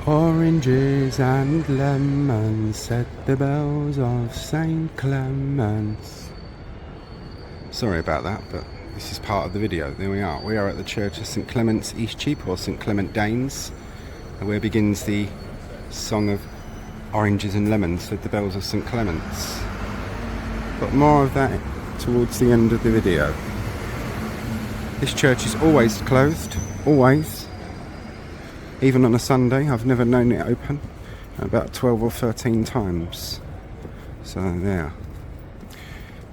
Oranges and lemons, said the bells of St Clements. Sorry about that, but this is part of the video. There we are. We are at the church of St Clements Eastcheap, or St Clement Danes, where begins the song of Oranges and lemons, said the bells of St Clements. But more of that towards the end of the video. This church is always closed, always. Even on a Sunday. I've never known it open, about 12 or 13 times. So there.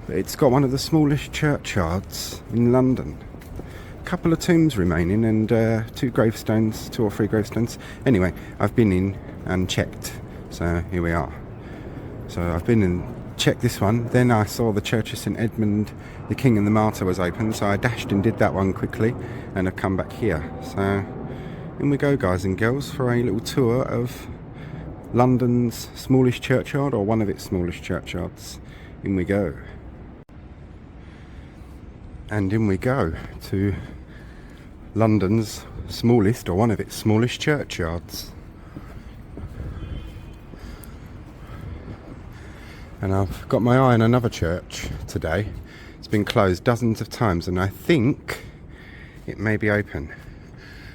But it's got one of the smallest churchyards in London. A couple of tombs remaining and two or three gravestones. Anyway, I've been in and checked. So here we are. So I've been and checked this one. Then I saw the Church of St Edmund the King and the Martyr was open. So I dashed and did that one quickly and I've come back here. So in we go, guys and girls, for a little tour of London's smallest churchyard, or one of its smallest churchyards. In we go. And in we go to London's smallest, or one of its smallest churchyards. And I've got my eye on another church today. It's been closed dozens of times and I think it may be open.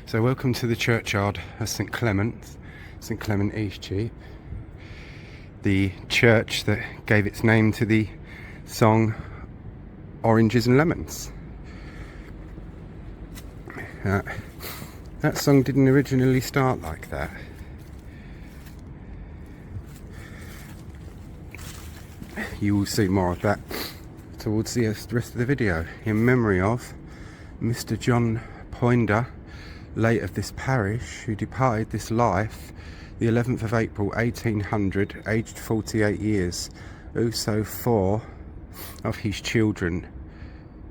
So welcome to the churchyard of St Clement Eastcheap, the church that gave its name to the song Oranges and Lemons. That song didn't originally start like that. You will see more of that towards the rest of the video, in memory of Mr. John Poinder, late of this parish, who departed this life the 11th of April 1800, aged 48 years. Also 4 of his children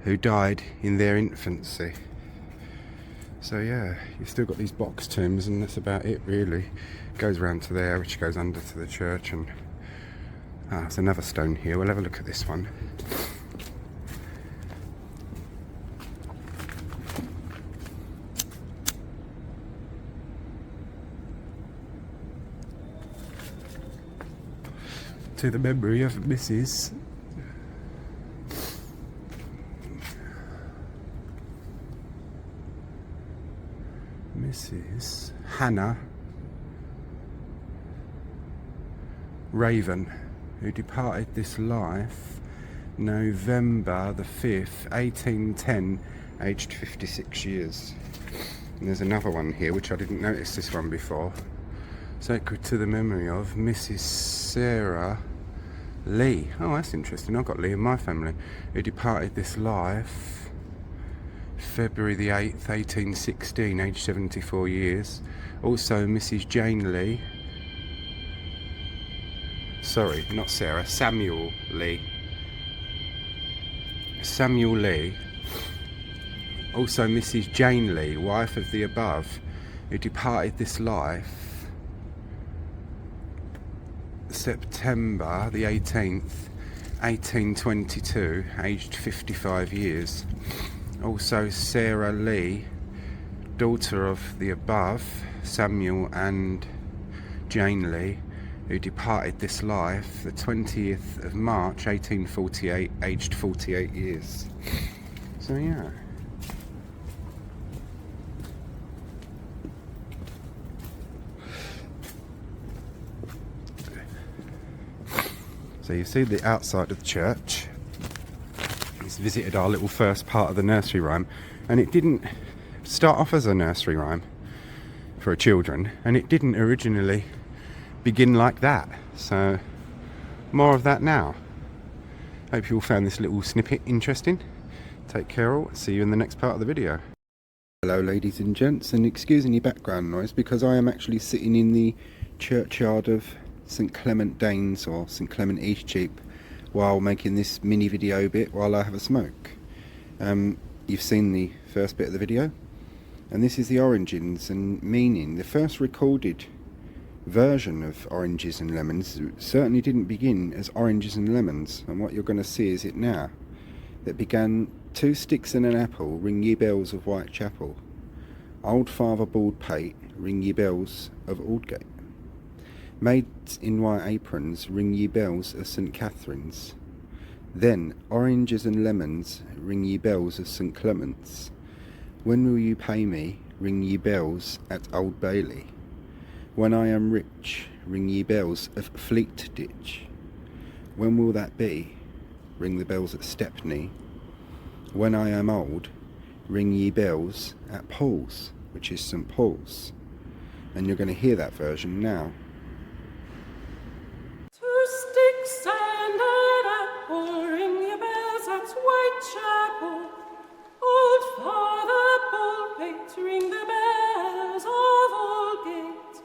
who died in their infancy. So yeah, you've still got these box tombs and that's about it really. Goes round to there, which goes under to the church, and there's another stone here. We'll have a look at this one. To the memory of Mrs. Hannah Raven, who departed this life November the 5th, 1810, aged 56 years. And there's another one here, which I didn't notice this one before. Sacred to the memory of Mrs. Sarah Lee. Oh, that's interesting. I've got Lee in my family. Who departed this life February the 8th, 1816, aged 74 years. Also Mrs. Jane Lee. Sorry, not Sarah. Samuel Lee. Samuel Lee. Also Mrs. Jane Lee, wife of the above, who departed this life September the 18th, 1822, aged 55 years. Also Sarah Lee, daughter of the above, Samuel and Jane Lee, who departed this life the 20th of March 1848, aged 48 years. So yeah. So you see the outside of the church. He's visited our little first part of the nursery rhyme, and it didn't start off as a nursery rhyme for children, and it didn't originally begin like that. So more of that now. Hope you all found this little snippet interesting. Take care all. See you in the next part of the video. Hello ladies and gents, and excuse any background noise because I am actually sitting in the churchyard of St Clement Danes, or St Clement Eastcheap, while making this mini video bit while I have a smoke. You've seen the first bit of the video, and this is the origins and meaning. The first recorded version of Oranges and Lemons certainly didn't begin as Oranges and Lemons, and what you're going to see is it now. That began 2 sticks and an apple, ring ye bells of Whitechapel. Old Father Bald Pate, ring ye bells of Aldgate. Maids in white aprons, ring ye bells of St Catherine's. Then, oranges and lemons, ring ye bells of St Clement's. When will you pay me, ring ye bells at Old Bailey. When I am rich, ring ye bells of Fleet Ditch. When will that be? Ring the bells at Stepney. When I am old, ring ye bells at Paul's, which is St Paul's. And you're going to hear that version now. Two sticks and an apple, ring your bells at Whitechapel. Old Father Baldpate, ring the bells of Aldgate.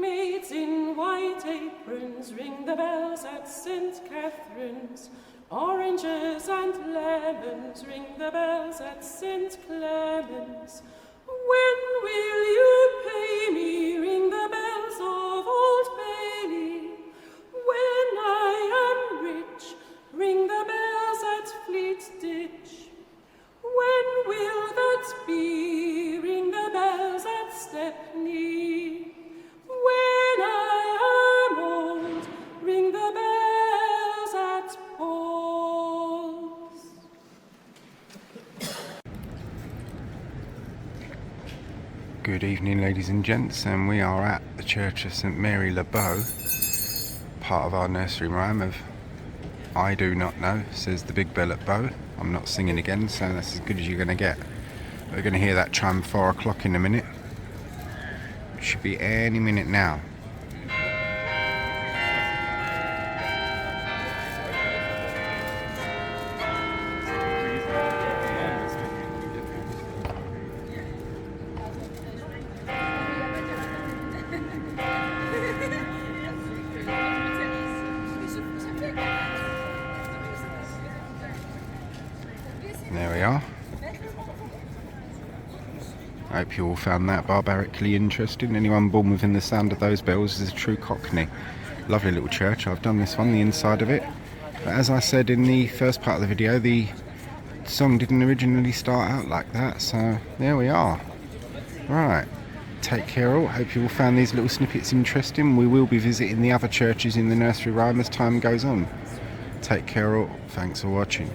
Maids in white aprons, ring the bells at St Catherine's. Oranges and lemons, ring the bells at St Clements. When will you pay me, ring the bells of Old Bailey. When I am rich, ring the bells at Fleet Ditch. When will that be, ring the bells at Stepney. When I am old, ring the bells at Paul's. Good evening, ladies and gents, and we are at the Church of St Mary Le Bow, part of our nursery rhyme of I Do Not Know, says the big bell at Bow. I'm not singing again, so that's as good as you're going to get. We're going to hear that chime 4 o'clock in a minute. It should be any minute now. There we are. I hope you all found that barbarically interesting. Anyone born within the sound of those bells is a true cockney. Lovely little church. I've done this one, the inside of it. But as I said in the first part of the video, the song didn't originally start out like that, so there we are. Right, take care all. Hope you all found these little snippets interesting. We will be visiting the other churches in the nursery rhyme as time goes on. Take care all. Thanks for watching.